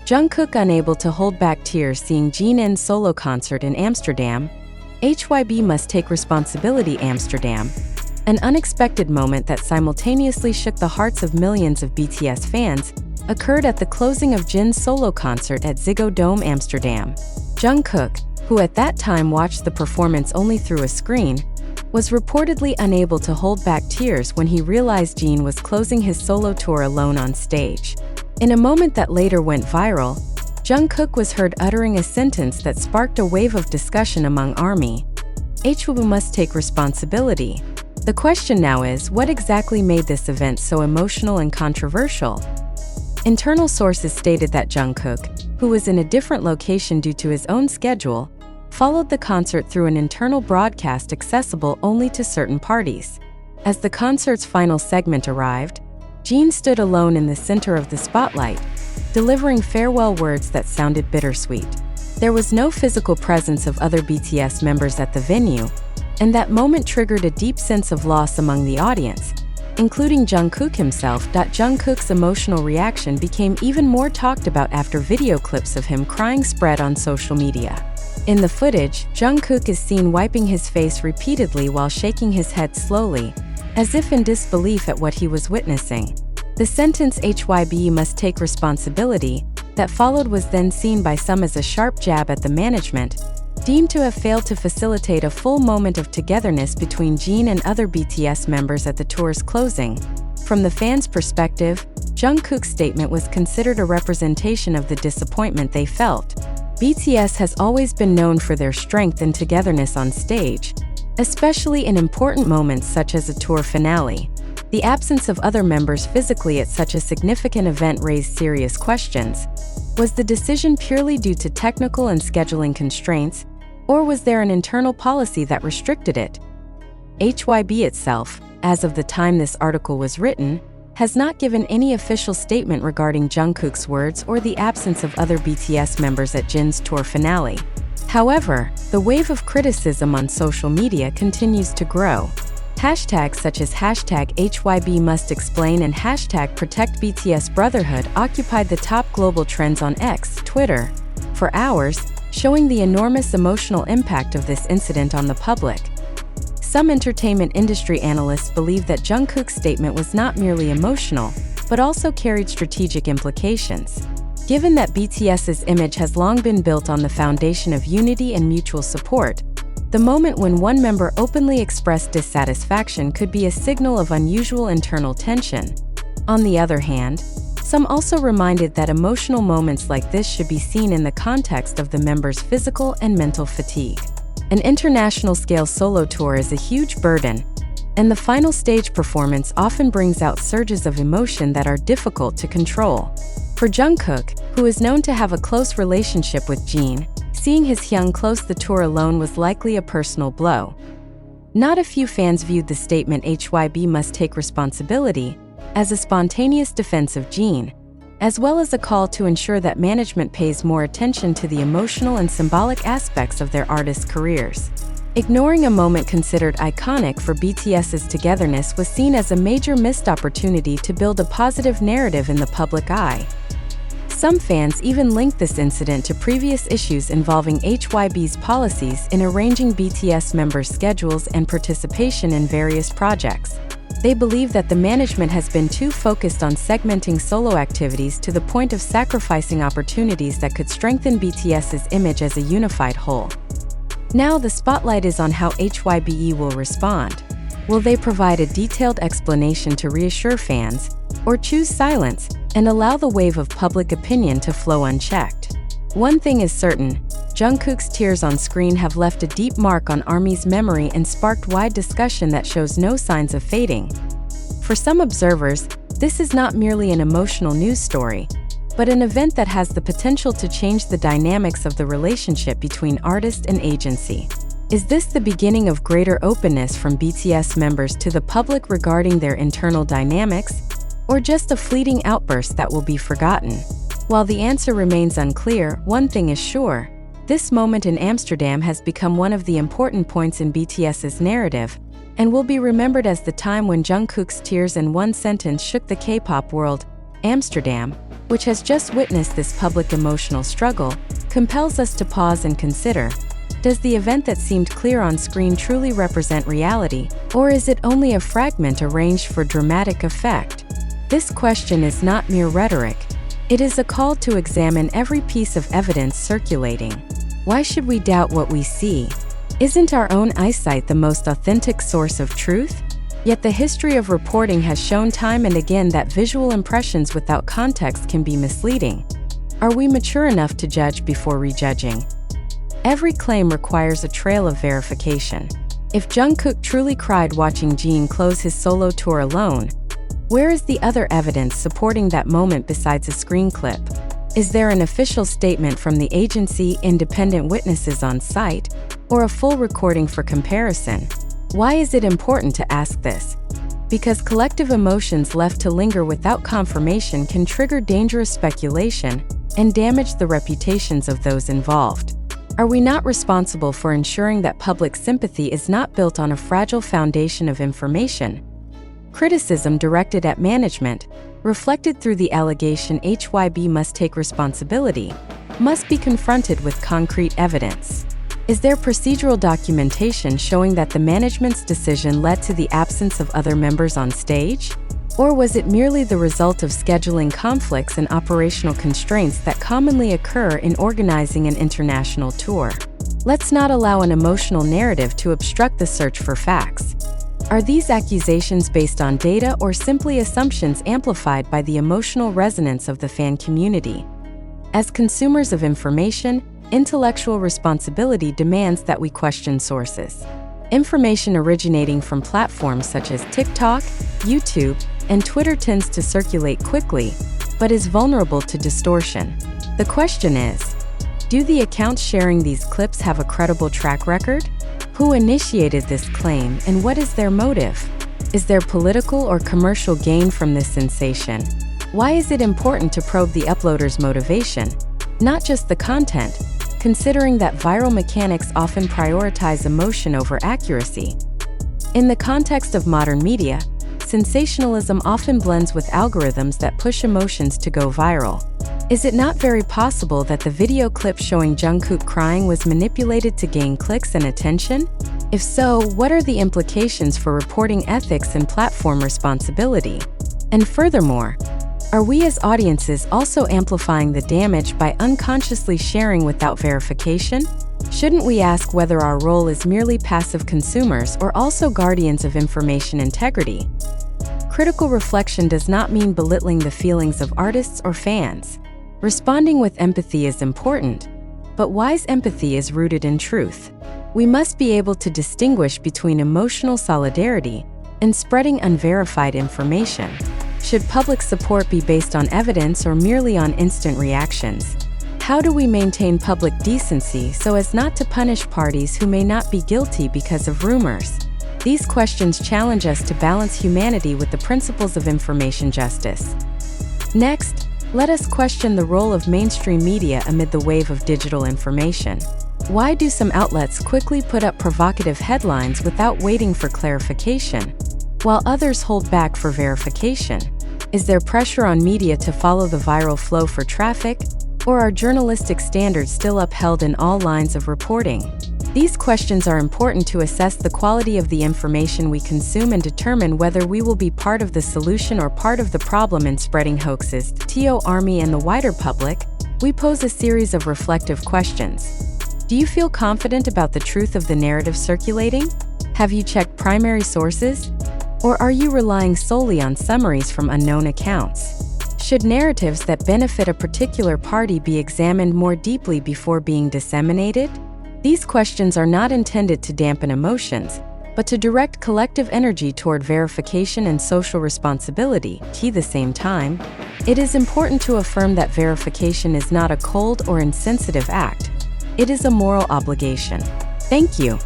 Jungkook unable to hold back tears seeing Jin solo concert in Amsterdam. HYBE must take responsibility Amsterdam. An unexpected moment that simultaneously shook the hearts of millions of BTS fans occurred at the closing of Jin's solo concert at Ziggo Dome Amsterdam. Jungkook, who at that time watched the performance only through a screen, was reportedly unable to hold back tears when he realized Jin was closing his solo tour alone on stage. In a moment that later went viral, Jungkook was heard uttering a sentence that sparked a wave of discussion among ARMY. HYBE must take responsibility. The question now is, what exactly made this event so emotional and controversial? Internal sources stated that Jungkook, who was in a different location due to his own schedule, followed the concert through an internal broadcast accessible only to certain parties. As the concert's final segment arrived, Jin stood alone in the center of the spotlight, delivering farewell words that sounded bittersweet. There was no physical presence of other BTS members at the venue, and that moment triggered a deep sense of loss among the audience, including Jungkook himself. Jungkook's emotional reaction became even more talked about after video clips of him crying spread on social media. In the footage, Jungkook is seen wiping his face repeatedly while shaking his head slowly, as if in disbelief at what he was witnessing. The sentence HYBE must take responsibility that followed was then seen by some as a sharp jab at the management, deemed to have failed to facilitate a full moment of togetherness between Jin and other BTS members at the tour's closing. From the fans' perspective, Jungkook's statement was considered a representation of the disappointment they felt. BTS has always been known for their strength and togetherness on stage, especially in important moments such as a tour finale. The absence of other members physically at such a significant event raised serious questions. Was the decision purely due to technical and scheduling constraints, or was there an internal policy that restricted it? HYBE itself, as of the time this article was written, has not given any official statement regarding Jungkook's words or the absence of other BTS members at Jin's tour finale. However, the wave of criticism on social media continues to grow. Hashtags such as #HYBE must explain and #ProtectBTS Brotherhood occupied the top global trends on X, Twitter, for hours, showing the enormous emotional impact of this incident on the public. Some entertainment industry analysts believe that Jungkook's statement was not merely emotional, but also carried strategic implications. Given that BTS's image has long been built on the foundation of unity and mutual support, the moment when one member openly expressed dissatisfaction could be a signal of unusual internal tension. On the other hand, some also reminded that emotional moments like this should be seen in the context of the members' physical and mental fatigue. An international-scale solo tour is a huge burden, and the final stage performance often brings out surges of emotion that are difficult to control. For Jungkook, who is known to have a close relationship with Jin, seeing his Hyung close the tour alone was likely a personal blow. Not a few fans viewed the statement HYBE must take responsibility as a spontaneous defense of Jin, as well as a call to ensure that management pays more attention to the emotional and symbolic aspects of their artists' careers. Ignoring a moment considered iconic for BTS's togetherness was seen as a major missed opportunity to build a positive narrative in the public eye. Some fans even linked this incident to previous issues involving HYBE's policies in arranging BTS members' schedules and participation in various projects. They believe that the management has been too focused on segmenting solo activities to the point of sacrificing opportunities that could strengthen BTS's image as a unified whole. Now the spotlight is on how HYBE will respond. Will they provide a detailed explanation to reassure fans, or choose silence and allow the wave of public opinion to flow unchecked? One thing is certain, Jungkook's tears on screen have left a deep mark on ARMY's memory and sparked wide discussion that shows no signs of fading. For some observers, this is not merely an emotional news story, but an event that has the potential to change the dynamics of the relationship between artist and agency. Is this the beginning of greater openness from BTS members to the public regarding their internal dynamics, or just a fleeting outburst that will be forgotten? While the answer remains unclear, one thing is sure. This moment in Amsterdam has become one of the important points in BTS's narrative, and will be remembered as the time when Jungkook's tears in one sentence shook the K-pop world. Amsterdam, which has just witnessed this public emotional struggle, compels us to pause and consider, does the event that seemed clear on screen truly represent reality, or is it only a fragment arranged for dramatic effect? This question is not mere rhetoric. It is a call to examine every piece of evidence circulating. Why should we doubt what we see? Isn't our own eyesight the most authentic source of truth? Yet the history of reporting has shown time and again that visual impressions without context can be misleading. Are we mature enough to judge before rejudging? Every claim requires a trail of verification. If Jungkook truly cried watching Jin close his solo tour alone, where is the other evidence supporting that moment besides a screen clip? Is there an official statement from the agency, independent witnesses on site, or a full recording for comparison? Why is it important to ask this? Because collective emotions left to linger without confirmation can trigger dangerous speculation and damage the reputations of those involved. Are we not responsible for ensuring that public sympathy is not built on a fragile foundation of information? Criticism directed at management, reflected through the allegation HYBE must take responsibility, must be confronted with concrete evidence. Is there procedural documentation showing that the management's decision led to the absence of other members on stage? Or was it merely the result of scheduling conflicts and operational constraints that commonly occur in organizing an international tour? Let's not allow an emotional narrative to obstruct the search for facts. Are these accusations based on data or simply assumptions amplified by the emotional resonance of the fan community? As consumers of information, intellectual responsibility demands that we question sources. Information originating from platforms such as TikTok, YouTube, and Twitter tends to circulate quickly, but is vulnerable to distortion. The question is, do the accounts sharing these clips have a credible track record? Who initiated this claim and what is their motive? Is there political or commercial gain from this sensation? Why is it important to probe the uploader's motivation, not just the content, considering that viral mechanics often prioritize emotion over accuracy? In the context of modern media, sensationalism often blends with algorithms that push emotions to go viral. Is it not very possible that the video clip showing Jungkook crying was manipulated to gain clicks and attention? If so, what are the implications for reporting ethics and platform responsibility? And furthermore, are we as audiences also amplifying the damage by unconsciously sharing without verification? Shouldn't we ask whether our role is merely passive consumers or also guardians of information integrity? Critical reflection does not mean belittling the feelings of artists or fans. Responding with empathy is important, but wise empathy is rooted in truth. We must be able to distinguish between emotional solidarity and spreading unverified information. Should public support be based on evidence or merely on instant reactions? How do we maintain public decency so as not to punish parties who may not be guilty because of rumors? These questions challenge us to balance humanity with the principles of information justice. Next, let us question the role of mainstream media amid the wave of digital information. Why do some outlets quickly put up provocative headlines without waiting for clarification, while others hold back for verification? Is there pressure on media to follow the viral flow for traffic, or are journalistic standards still upheld in all lines of reporting? These questions are important to assess the quality of the information we consume and determine whether we will be part of the solution or part of the problem in spreading hoaxes. To Army and the wider public, we pose a series of reflective questions. Do you feel confident about the truth of the narrative circulating? Have you checked primary sources? Or are you relying solely on summaries from unknown accounts? Should narratives that benefit a particular party be examined more deeply before being disseminated? These questions are not intended to dampen emotions, but to direct collective energy toward verification and social responsibility. At the same time, it is important to affirm that verification is not a cold or insensitive act. It is a moral obligation. Thank you.